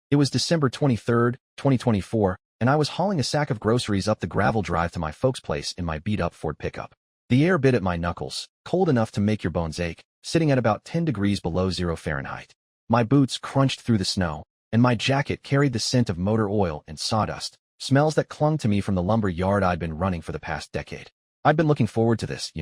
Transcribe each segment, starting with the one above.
It was December 23rd, 2024, and I was hauling a sack of groceries up the gravel drive to my folks' place in my beat-up Ford pickup. The air bit at my knuckles, cold enough to make your bones ache, sitting at about 10 degrees below 0 Fahrenheit. My boots crunched through the snow, and my jacket carried the scent of motor oil and sawdust, smells that clung to me from the lumber yard I'd been running for the past decade. I'd been looking forward to this,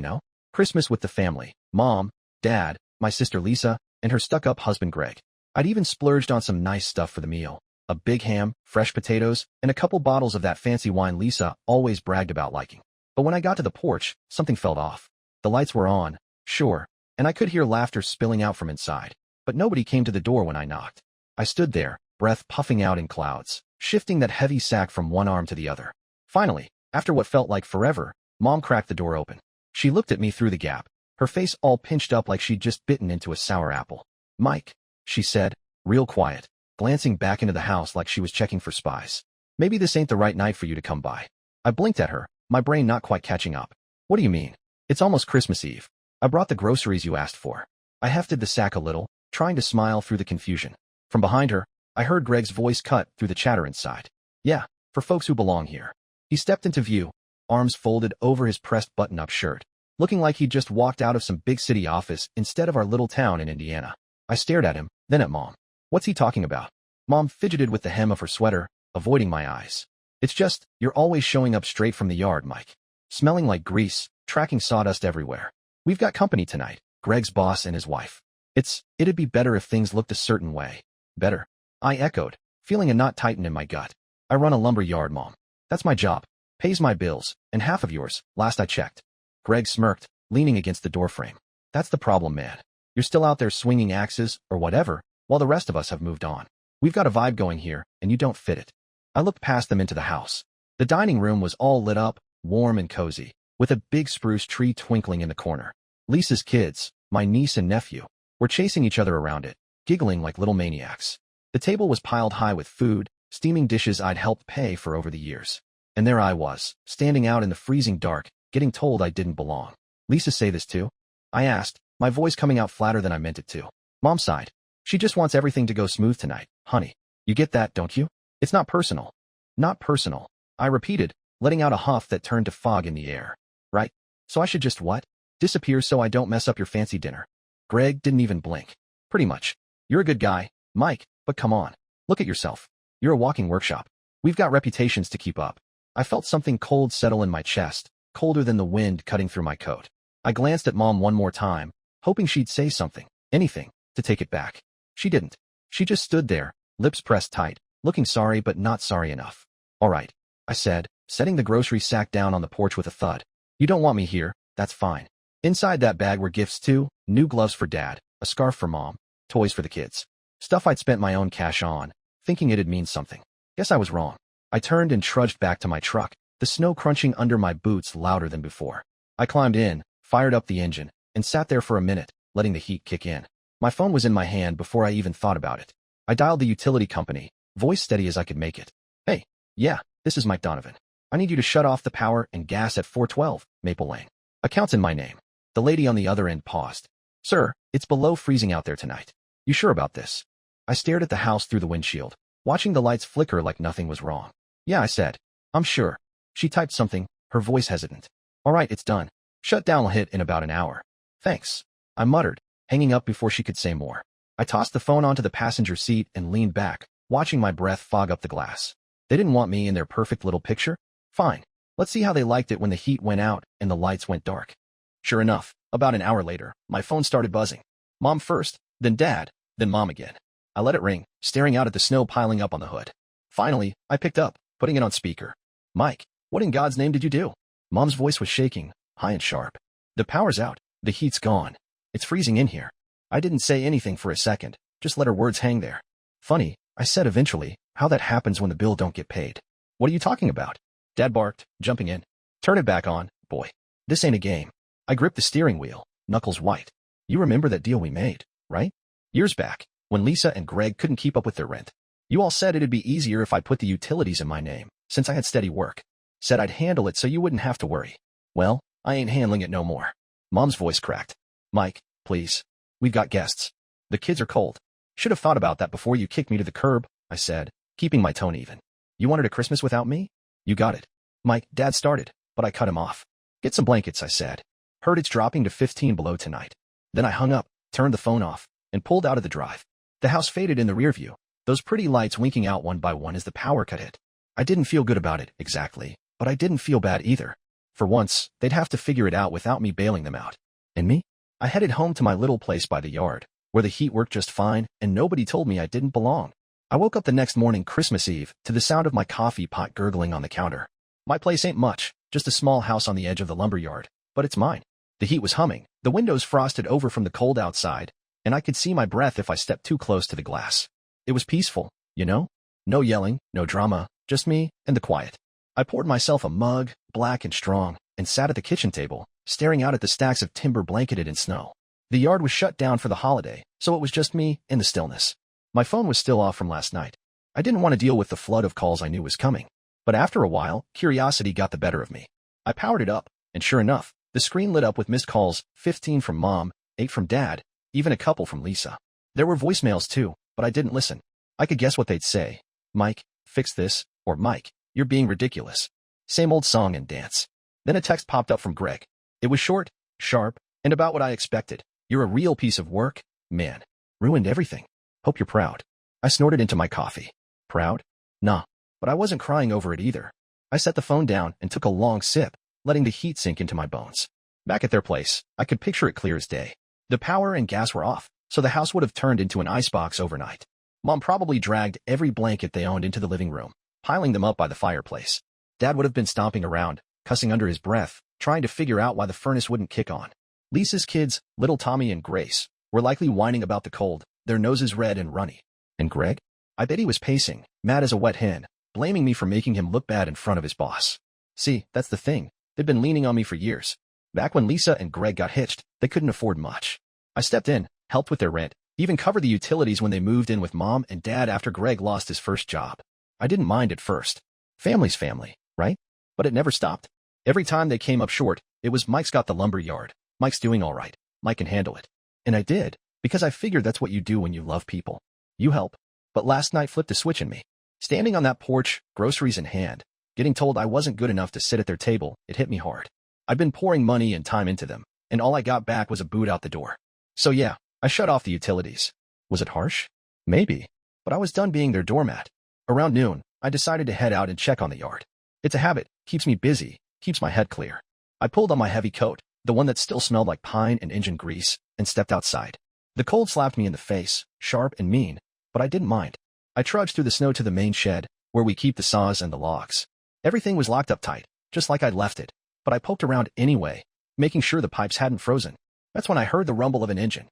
Christmas with the family, Mom, Dad, my sister Lisa, and her stuck-up husband Greg. I'd even splurged on some nice stuff for the meal. A big ham, fresh potatoes, and a couple bottles of that fancy wine Lisa always bragged about liking. But when I got to the porch, something felt off. The lights were on, sure, and I could hear laughter spilling out from inside, but nobody came to the door when I knocked. I stood there, breath puffing out in clouds, shifting that heavy sack from one arm to the other. Finally, after what felt like forever, Mom cracked the door open. She looked at me through the gap, her face all pinched up like she'd just bitten into a sour apple. "Mike," she said, real quiet, glancing back into the house like she was checking for spies. "Maybe this ain't the right night for you to come by." I blinked at her, my brain not quite catching up. "What do you mean? It's almost Christmas Eve. I brought the groceries you asked for." I hefted the sack a little, trying to smile through the confusion. From behind her, I heard Greg's voice cut through the chatter inside. "Yeah, for folks who belong here." He stepped into view, arms folded over his pressed button-up shirt, looking like he'd just walked out of some big city office instead of our little town in Indiana. I stared at him, then at Mom. "What's he talking about?" Mom fidgeted with the hem of her sweater, avoiding my eyes. "It's just, you're always showing up straight from the yard, Mike. Smelling like grease, tracking sawdust everywhere. We've got company tonight, Greg's boss and his wife. It'd be better if things looked a certain way." "Better?" I echoed, feeling a knot tighten in my gut. "I run a lumber yard, Mom. That's my job. Pays my bills, and half of yours, last I checked." Greg smirked, leaning against the doorframe. "That's the problem, man. You're still out there swinging axes, or whatever, while the rest of us have moved on. We've got a vibe going here, and you don't fit it." I looked past them into the house. The dining room was all lit up, warm and cozy, with a big spruce tree twinkling in the corner. Lisa's kids, my niece and nephew, were chasing each other around it, giggling like little maniacs. The table was piled high with food, steaming dishes I'd helped pay for over the years. And there I was, standing out in the freezing dark, getting told I didn't belong. "Lisa say this too?" I asked, my voice coming out flatter than I meant it to. Mom sighed. "She just wants everything to go smooth tonight, honey. You get that, don't you? It's not personal." "Not personal," I repeated, letting out a huff that turned to fog in the air. "Right. So I should just what? Disappear so I don't mess up your fancy dinner?" Greg didn't even blink. "Pretty much. You're a good guy, Mike, but come on. Look at yourself. You're a walking workshop. We've got reputations to keep up." I felt something cold settle in my chest, colder than the wind cutting through my coat. I glanced at Mom one more time, hoping she'd say something, anything, to take it back. She didn't. She just stood there, lips pressed tight, looking sorry but not sorry enough. "All right," I said, setting the grocery sack down on the porch with a thud. "You don't want me here, that's fine." Inside that bag were gifts too, new gloves for Dad, a scarf for Mom, toys for the kids. Stuff I'd spent my own cash on, thinking it'd mean something. Guess I was wrong. I turned and trudged back to my truck, the snow crunching under my boots louder than before. I climbed in, fired up the engine, and sat there for a minute, letting the heat kick in. My phone was in my hand before I even thought about it. I dialed the utility company, voice steady as I could make it. "Hey, yeah, this is Mike Donovan. I need you to shut off the power and gas at 412 Maple Lane. Account's in my name." The lady on the other end paused. "Sir, it's below freezing out there tonight. You sure about this?" I stared at the house through the windshield, watching the lights flicker like nothing was wrong. "Yeah," I said. "I'm sure." She typed something, her voice hesitant. "All right, it's done. Shutdown will hit in about an hour." "Thanks," I muttered, hanging up before she could say more. I tossed the phone onto the passenger seat and leaned back, watching my breath fog up the glass. They didn't want me in their perfect little picture? Fine. Let's see how they liked it when the heat went out and the lights went dark. Sure enough, about an hour later, my phone started buzzing. Mom first, then Dad, then Mom again. I let it ring, staring out at the snow piling up on the hood. Finally, I picked up, putting it on speaker. "Mike, what in God's name did you do?" Mom's voice was shaking, high and sharp. "The power's out. The heat's gone. It's freezing in here." I didn't say anything for a second, just let her words hang there. "Funny," I said eventually, "how that happens when the bill don't get paid." "What are you talking about?" Dad barked, jumping in. "Turn it back on, boy. This ain't a game." I gripped the steering wheel, knuckles white. "You remember that deal we made, right? Years back, when Lisa and Greg couldn't keep up with their rent. You all said it'd be easier if I put the utilities in my name, since I had steady work. Said I'd handle it so you wouldn't have to worry. Well, I ain't handling it no more." Mom's voice cracked. "Mike, please. We've got guests. The kids are cold. Should have thought about that before you kicked me to the curb." I said, keeping my tone even. You wanted a Christmas without me? You got it. Mike, Dad started, but I cut him off. Get some blankets, I said. Heard it's dropping to 15 below tonight. Then I hung up, turned the phone off, and pulled out of the drive. The house faded in the rear view, those pretty lights winking out one by one as the power cut hit. I didn't feel good about it, exactly, but I didn't feel bad either. For once, they'd have to figure it out without me bailing them out. And me? I headed home to my little place by the yard, where the heat worked just fine and nobody told me I didn't belong. I woke up the next morning, Christmas Eve, to the sound of my coffee pot gurgling on the counter. My place ain't much, just a small house on the edge of the lumberyard, but it's mine. The heat was humming, the windows frosted over from the cold outside, and I could see my breath if I stepped too close to the glass. It was peaceful, you know? No yelling, no drama, just me and the quiet. I poured myself a mug, black and strong, and sat at the kitchen table, staring out at the stacks of timber blanketed in snow. The yard was shut down for the holiday, so it was just me and the stillness. My phone was still off from last night. I didn't want to deal with the flood of calls I knew was coming. But after a while, curiosity got the better of me. I powered it up, and sure enough, the screen lit up with missed calls, 15 from Mom, 8 from Dad, even a couple from Lisa. There were voicemails too, but I didn't listen. I could guess what they'd say. Mike, fix this, or Mike, you're being ridiculous. Same old song and dance. Then a text popped up from Greg. It was short, sharp, and about what I expected. You're a real piece of work, man. Ruined everything. Hope you're proud. I snorted into my coffee. Proud? Nah. But I wasn't crying over it either. I set the phone down and took a long sip, letting the heat sink into my bones. Back at their place, I could picture it clear as day. The power and gas were off, so the house would have turned into an icebox overnight. Mom probably dragged every blanket they owned into the living room, piling them up by the fireplace. Dad would have been stomping around, cussing under his breath, trying to figure out why the furnace wouldn't kick on. Lisa's kids, little Tommy and Grace, were likely whining about the cold, their noses red and runny. And Greg? I bet he was pacing, mad as a wet hen, blaming me for making him look bad in front of his boss. See, that's the thing. They'd been leaning on me for years. Back when Lisa and Greg got hitched, they couldn't afford much. I stepped in, helped with their rent, even covered the utilities when they moved in with Mom and Dad after Greg lost his first job. I didn't mind at first. Family's family, right? But it never stopped. Every time they came up short, it was Mike's got the lumber yard. Mike's doing all right. Mike can handle it. And I did, because I figured that's what you do when you love people. You help. But last night flipped a switch in me. Standing on that porch, groceries in hand, getting told I wasn't good enough to sit at their table, it hit me hard. I'd been pouring money and time into them, and all I got back was a boot out the door. So yeah, I shut off the utilities. Was it harsh? Maybe. But I was done being their doormat. Around noon, I decided to head out and check on the yard. It's a habit, keeps me busy, keeps my head clear. I pulled on my heavy coat, the one that still smelled like pine and engine grease, and stepped outside. The cold slapped me in the face, sharp and mean, but I didn't mind. I trudged through the snow to the main shed, where we keep the saws and the logs. Everything was locked up tight, just like I'd left it, but I poked around anyway, making sure the pipes hadn't frozen. That's when I heard the rumble of an engine.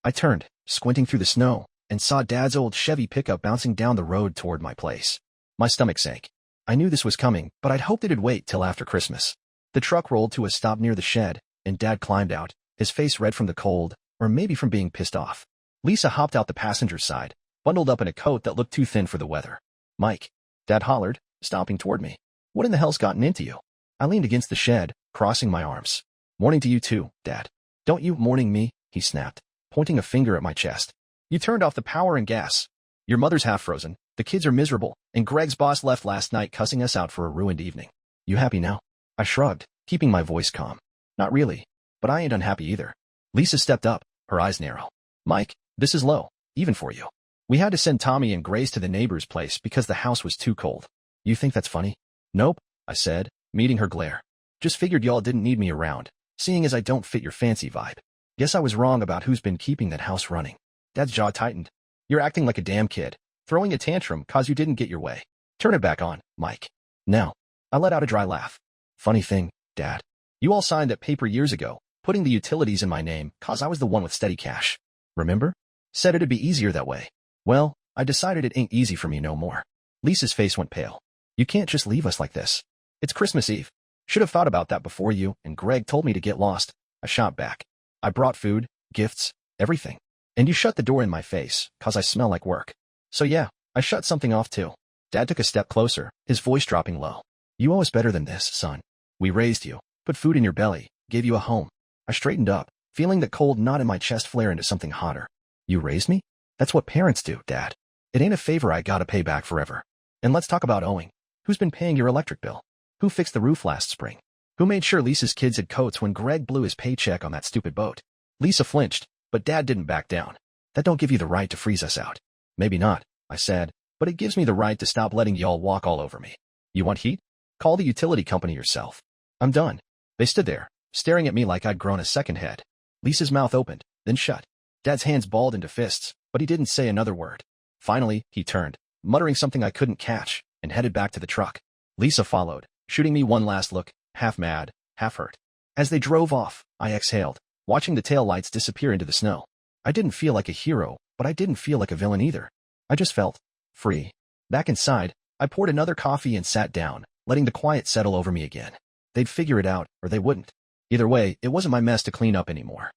I turned, squinting through the snow, and saw Dad's old Chevy pickup bouncing down the road toward my place. My stomach sank. I knew this was coming, but I'd hoped it'd wait till after Christmas. The truck rolled to a stop near the shed, and Dad climbed out, his face red from the cold, or maybe from being pissed off. Lisa hopped out the passenger's side, bundled up in a coat that looked too thin for the weather. Mike, Dad hollered, stomping toward me. What in the hell's gotten into you? I leaned against the shed, crossing my arms. Morning to you too, Dad. Don't you morning me, he snapped, pointing a finger at my chest. You turned off the power and gas. Your mother's half frozen, the kids are miserable, and Greg's boss left last night cussing us out for a ruined evening. You happy now? I shrugged, keeping my voice calm. Not really, but I ain't unhappy either. Lisa stepped up, her eyes narrow. Mike, this is low, even for you. We had to send Tommy and Grace to the neighbor's place because the house was too cold. You think that's funny? Nope, I said, meeting her glare. Just figured y'all didn't need me around, seeing as I don't fit your fancy vibe. Guess I was wrong about who's been keeping that house running. Dad's jaw tightened. You're acting like a damn kid, throwing a tantrum cause you didn't get your way. Turn it back on, Mike. Now. I let out a dry laugh. Funny thing, Dad. You all signed that paper years ago, putting the utilities in my name cause I was the one with steady cash. Remember? Said it'd be easier that way. Well, I decided it ain't easy for me no more. Lisa's face went pale. You can't just leave us like this. It's Christmas Eve. Should have thought about that before you and Greg told me to get lost. I shot back. I brought food, gifts, everything. And you shut the door in my face, cause I smell like work. So yeah, I shut something off too. Dad took a step closer, his voice dropping low. You owe us better than this, son. We raised you, put food in your belly, gave you a home. I straightened up, feeling the cold knot in my chest flare into something hotter. You raised me? That's what parents do, Dad. It ain't a favor I gotta pay back forever. And let's talk about owing. Who's been paying your electric bill? Who fixed the roof last spring? Who made sure Lisa's kids had coats when Greg blew his paycheck on that stupid boat? Lisa flinched, but Dad didn't back down. That don't give you the right to freeze us out. Maybe not, I said, but it gives me the right to stop letting y'all walk all over me. You want heat? Call the utility company yourself. I'm done. They stood there, staring at me like I'd grown a second head. Lisa's mouth opened, then shut. Dad's hands balled into fists, but he didn't say another word. Finally, he turned, muttering something I couldn't catch, and headed back to the truck. Lisa followed, shooting me one last look, half mad, half hurt. As they drove off, I exhaled, watching the taillights disappear into the snow. I didn't feel like a hero, but I didn't feel like a villain either. I just felt free. Back inside, I poured another coffee and sat down, letting the quiet settle over me again. They'd figure it out, or they wouldn't. Either way, it wasn't my mess to clean up anymore.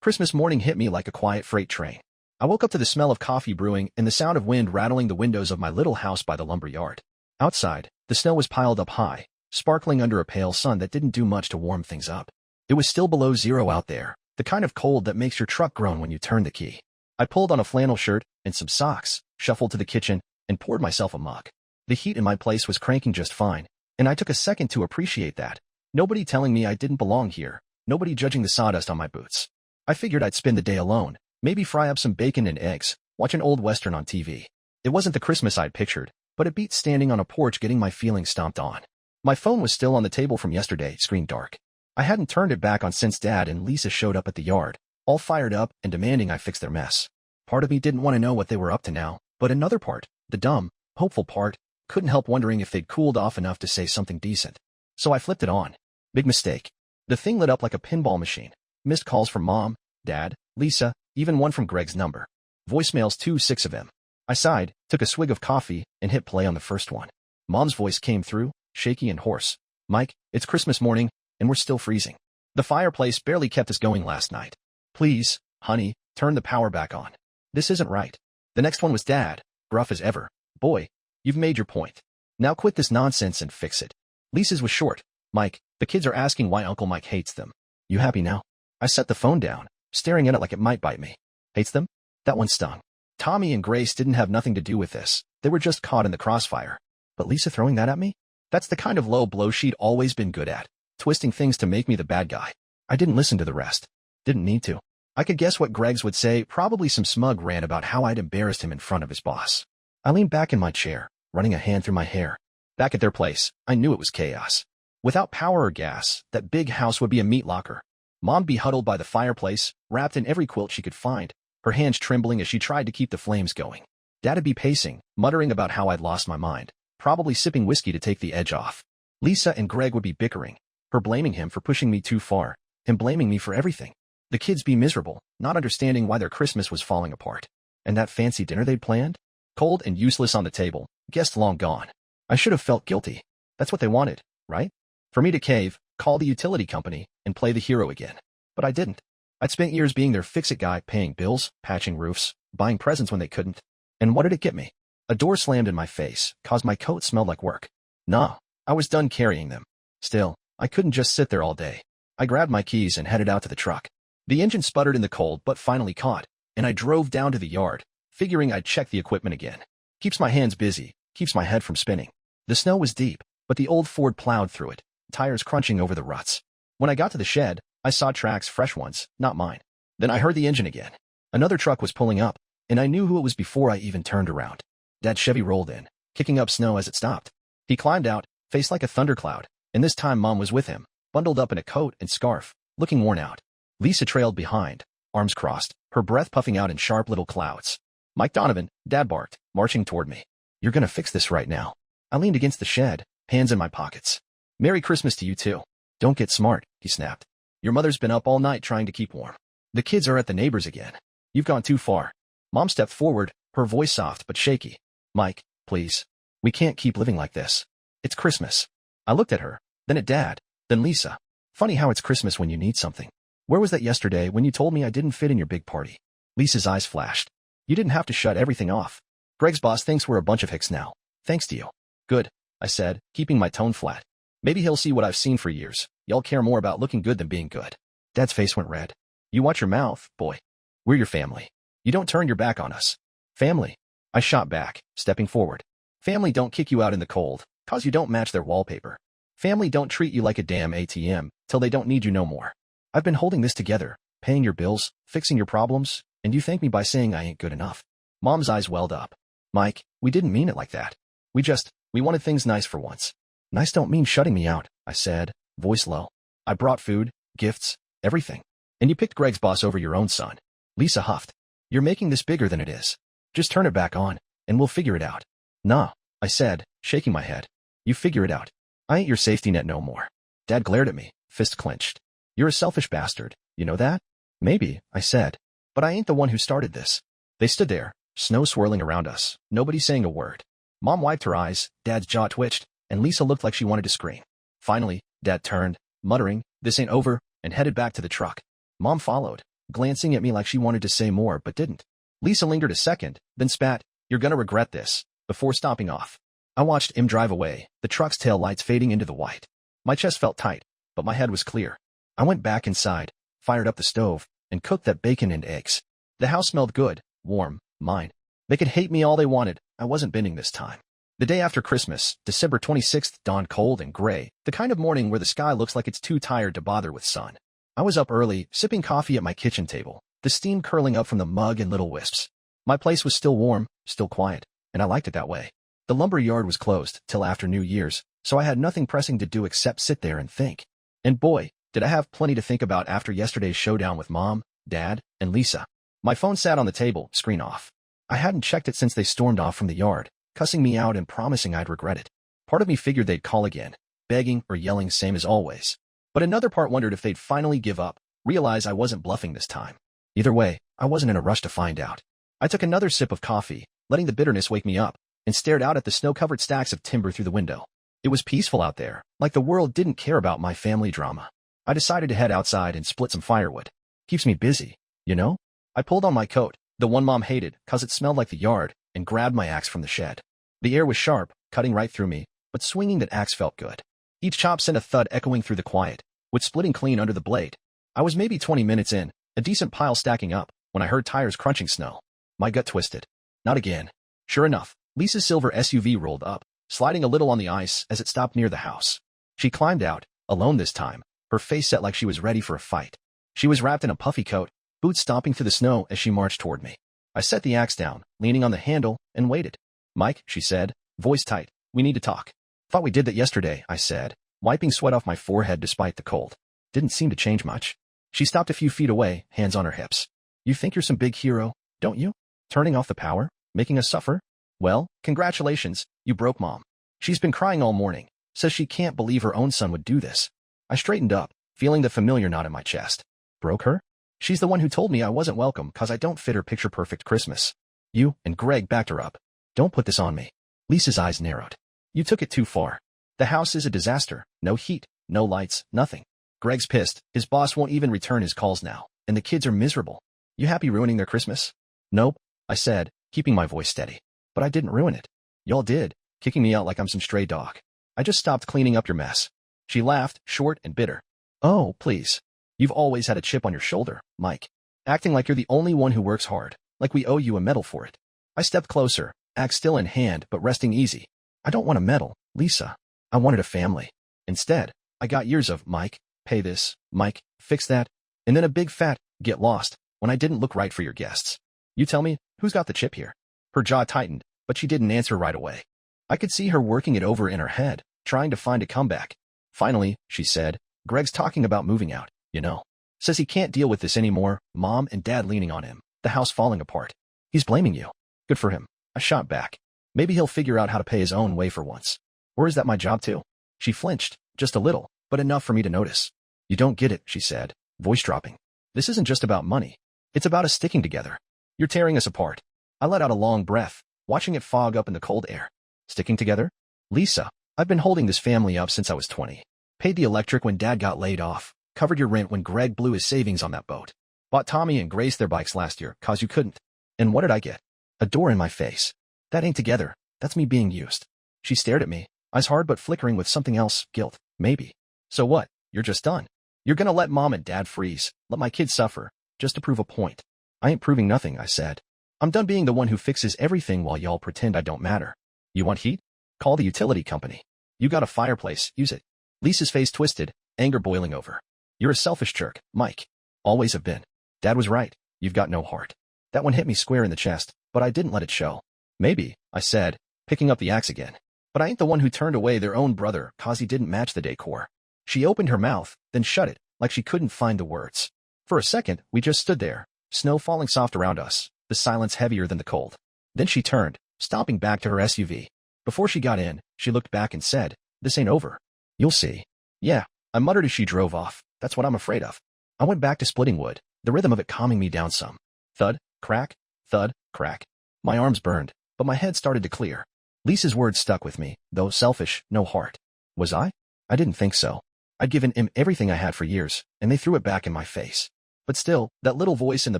Christmas morning hit me like a quiet freight train. I woke up to the smell of coffee brewing and the sound of wind rattling the windows of my little house by the lumber yard. Outside, the snow was piled up high, sparkling under a pale sun that didn't do much to warm things up. It was still below zero out there, the kind of cold that makes your truck groan when you turn the key. I pulled on a flannel shirt and some socks, shuffled to the kitchen, and poured myself a mug. The heat in my place was cranking just fine, and I took a second to appreciate that. Nobody telling me I didn't belong here, nobody judging the sawdust on my boots. I figured I'd spend the day alone, maybe fry up some bacon and eggs, watch an old western on TV. It wasn't the Christmas I'd pictured, but it beat standing on a porch getting my feelings stomped on. My phone was still on the table from yesterday, screen dark. I hadn't turned it back on since Dad and Lisa showed up at the yard, all fired up and demanding I fix their mess. Part of me didn't want to know what they were up to now, but another part, the dumb, hopeful part, couldn't help wondering if they'd cooled off enough to say something decent. So I flipped it on. Big mistake. The thing lit up like a pinball machine. Missed calls from Mom, Dad, Lisa, even one from Greg's number. Voicemails too, 6 of them. I sighed, took a swig of coffee, and hit play on the first one. Mom's voice came through, shaky and hoarse. Mike, it's Christmas morning, and we're still freezing. The fireplace barely kept us going last night. Please, honey, turn the power back on. This isn't right. The next one was Dad, gruff as ever. Boy, you've made your point. Now quit this nonsense and fix it. Lisa's was short. Mike, the kids are asking why Uncle Mike hates them. You happy now? I set the phone down, staring at it like it might bite me. Hates them? That one stung. Tommy and Grace didn't have nothing to do with this. They were just caught in the crossfire. But Lisa throwing that at me? That's the kind of low blow she'd always been good at, twisting things to make me the bad guy. I didn't listen to the rest. Didn't need to. I could guess what Greg's would say, probably some smug rant about how I'd embarrassed him in front of his boss. I leaned back in my chair, running a hand through my hair. Back at their place, I knew it was chaos. Without power or gas, that big house would be a meat locker. Mom'd be huddled by the fireplace, wrapped in every quilt she could find, her hands trembling as she tried to keep the flames going. Dad'd be pacing, muttering about how I'd lost my mind, probably sipping whiskey to take the edge off. Lisa and Greg would be bickering, her blaming him for pushing me too far, him blaming me for everything. The kids be miserable, not understanding why their Christmas was falling apart. And that fancy dinner they'd planned? Cold and useless on the table, guests long gone. I should have felt guilty. That's what they wanted, right? For me to cave, call the utility company, and play the hero again. But I didn't. I'd spent years being their fix-it guy, paying bills, patching roofs, buying presents when they couldn't. And what did it get me? A door slammed in my face, caused my coat smelled like work. Nah, I was done carrying them. Still, I couldn't just sit there all day. I grabbed my keys and headed out to the truck. The engine sputtered in the cold but finally caught, and I drove down to the yard, figuring I'd check the equipment again. Keeps my hands busy, keeps my head from spinning. The snow was deep, but the old Ford plowed through it, tires crunching over the ruts. When I got to the shed, I saw tracks, fresh ones, not mine. Then I heard the engine again. Another truck was pulling up, and I knew who it was before I even turned around. Dad's Chevy rolled in, kicking up snow as it stopped. He climbed out, face like a thundercloud, and this time Mom was with him, bundled up in a coat and scarf, looking worn out. Lisa trailed behind, arms crossed, her breath puffing out in sharp little clouds. Mike Donovan, Dad barked, marching toward me. You're gonna fix this right now. I leaned against the shed, hands in my pockets. Merry Christmas to you too. Don't get smart, he snapped. Your mother's been up all night trying to keep warm. The kids are at the neighbors again. You've gone too far. Mom stepped forward, her voice soft but shaky. Mike, please. We can't keep living like this. It's Christmas. I looked at her, then at Dad, then Lisa. Funny how it's Christmas when you need something. Where was that yesterday when you told me I didn't fit in your big party? Lisa's eyes flashed. You didn't have to shut everything off. Greg's boss thinks we're a bunch of hicks now. Thanks to you. Good, I said, keeping my tone flat. Maybe he'll see what I've seen for years. Y'all care more about looking good than being good. Dad's face went red. You watch your mouth, boy. We're your family. You don't turn your back on us. Family. I shot back, stepping forward. Family don't kick you out in the cold, 'cause you don't match their wallpaper. Family don't treat you like a damn ATM, till they don't need you no more. I've been holding this together, paying your bills, fixing your problems, and you thank me by saying I ain't good enough. Mom's eyes welled up. Mike, we didn't mean it like that. We wanted things nice for once. Nice don't mean shutting me out, I said, voice low. I brought food, gifts, everything. And you picked Greg's boss over your own son. Lisa huffed. You're making this bigger than it is. Just turn it back on, and we'll figure it out. Nah, I said, shaking my head. You figure it out. I ain't your safety net no more. Dad glared at me, fist clenched. You're a selfish bastard, you know that? Maybe, I said. But I ain't the one who started this. They stood there, snow swirling around us, nobody saying a word. Mom wiped her eyes, Dad's jaw twitched, and Lisa looked like she wanted to scream. Finally, Dad turned, muttering, "This ain't over," and headed back to the truck. Mom followed, glancing at me like she wanted to say more but didn't. Lisa lingered a second, then spat, "You're gonna regret this," before stomping off. I watched him drive away, the truck's tail lights fading into the white. My chest felt tight, but my head was clear. I went back inside, fired up the stove, and cooked that bacon and eggs. The house smelled good, warm, mine. They could hate me all they wanted, I wasn't bending this time. The day after Christmas, December 26th, dawned cold and gray, the kind of morning where the sky looks like it's too tired to bother with sun. I was up early, sipping coffee at my kitchen table, the steam curling up from the mug in little wisps. My place was still warm, still quiet, and I liked it that way. The lumber yard was closed till after New Year's, so I had nothing pressing to do except sit there and think. And boy, did I have plenty to think about after yesterday's showdown with Mom, Dad, and Lisa. My phone sat on the table, screen off. I hadn't checked it since they stormed off from the yard, cussing me out and promising I'd regret it. Part of me figured they'd call again, begging or yelling same as always. But another part wondered if they'd finally give up, realize I wasn't bluffing this time. Either way, I wasn't in a rush to find out. I took another sip of coffee, letting the bitterness wake me up, and stared out at the snow-covered stacks of timber through the window. It was peaceful out there, like the world didn't care about my family drama. I decided to head outside and split some firewood. Keeps me busy, you know? I pulled on my coat, the one Mom hated, 'cause it smelled like the yard, and grabbed my axe from the shed. The air was sharp, cutting right through me, but swinging that axe felt good. Each chop sent a thud echoing through the quiet, with splitting clean under the blade. I was maybe 20 minutes in, a decent pile stacking up, when I heard tires crunching snow. My gut twisted. Not again. Sure enough, Lisa's silver SUV rolled up, sliding a little on the ice as it stopped near the house. She climbed out, alone this time, her face set like she was ready for a fight. She was wrapped in a puffy coat, boots stomping through the snow as she marched toward me. I set the axe down, leaning on the handle, and waited. "Mike," she said, voice tight, "we need to talk." "Thought we did that yesterday," I said, wiping sweat off my forehead despite the cold. Didn't seem to change much. She stopped a few feet away, hands on her hips. "You think you're some big hero, don't you? Turning off the power? Making us suffer? Well, congratulations, you broke Mom. She's been crying all morning, says she can't believe her own son would do this." I straightened up, feeling the familiar knot in my chest. Broke her? She's the one who told me I wasn't welcome 'cause I don't fit her picture-perfect Christmas. You and Greg backed her up. Don't put this on me. Lisa's eyes narrowed. You took it too far. The house is a disaster. No heat, no lights, nothing. Greg's pissed. His boss won't even return his calls now, and the kids are miserable. You happy ruining their Christmas? Nope, I said, keeping my voice steady. But I didn't ruin it. Y'all did, kicking me out like I'm some stray dog. I just stopped cleaning up your mess. She laughed, short and bitter. Oh, please. You've always had a chip on your shoulder, Mike. Acting like you're the only one who works hard, like we owe you a medal for it. I stepped closer, axe still in hand but resting easy. I don't want a medal, Lisa. I wanted a family. Instead, I got years of, Mike, pay this, Mike, fix that, and then a big fat, get lost, when I didn't look right for your guests. You tell me, who's got the chip here? Her jaw tightened, but she didn't answer right away. I could see her working it over in her head, trying to find a comeback. Finally, she said, Greg's talking about moving out, you know. Says he can't deal with this anymore, Mom and Dad leaning on him, the house falling apart. He's blaming you. Good for him. I shot back. Maybe he'll figure out how to pay his own way for once. Or is that my job too? She flinched, just a little, but enough for me to notice. You don't get it, she said, voice dropping. This isn't just about money. It's about us sticking together. You're tearing us apart. I let out a long breath, watching it fog up in the cold air. Sticking together? Lisa, I've been holding this family up since I was 20. Paid the electric when Dad got laid off. Covered your rent when Greg blew his savings on that boat. Bought Tommy and Grace their bikes last year, 'cause you couldn't. And what did I get? A door in my face. That ain't together. That's me being used. She stared at me, eyes hard but flickering with something else, guilt, maybe. So what? You're just done. You're gonna let Mom and Dad freeze, let my kids suffer, just to prove a point. I ain't proving nothing, I said. I'm done being the one who fixes everything while y'all pretend I don't matter. You want heat? Call the utility company. You got a fireplace, use it. Lisa's face twisted, anger boiling over. You're a selfish jerk, Mike. Always have been. Dad was right. You've got no heart. That one hit me square in the chest, but I didn't let it show. Maybe, I said, picking up the axe again. But I ain't the one who turned away their own brother cause he didn't match the decor. She opened her mouth, then shut it, like she couldn't find the words. For a second, we just stood there, snow falling soft around us, the silence heavier than the cold. Then she turned, stomping back to her SUV. Before she got in, she looked back and said, "This ain't over. You'll see." Yeah, I muttered as she drove off. That's what I'm afraid of. I went back to splitting wood, the rhythm of it calming me down some. Thud, crack, thud, crack. My arms burned, but my head started to clear. Lisa's words stuck with me, though selfish, no heart. Was I? I didn't think so. I'd given him everything I had for years, and they threw it back in my face. But still, that little voice in the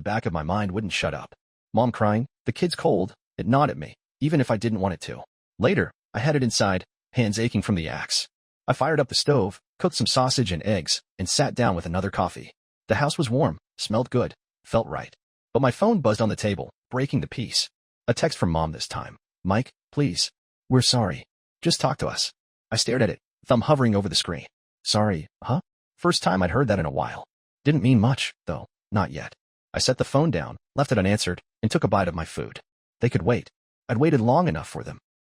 back of my mind wouldn't shut up. Mom crying, the kid's cold, it gnawed at me, even if I didn't want it to. Later, I headed inside, hands aching from the axe. I fired up the stove, cooked some sausage and eggs, and sat down with another coffee. The house was warm, smelled good, felt right. But my phone buzzed on the table, breaking the peace. A text from Mom this time. "Mike, please. We're sorry. Just talk to us." I stared at it, thumb hovering over the screen. Sorry, huh? First time I'd heard that in a while. Didn't mean much, though, not yet. I set the phone down, left it unanswered, and took a bite of my food. They could wait. I'd waited long enough for them.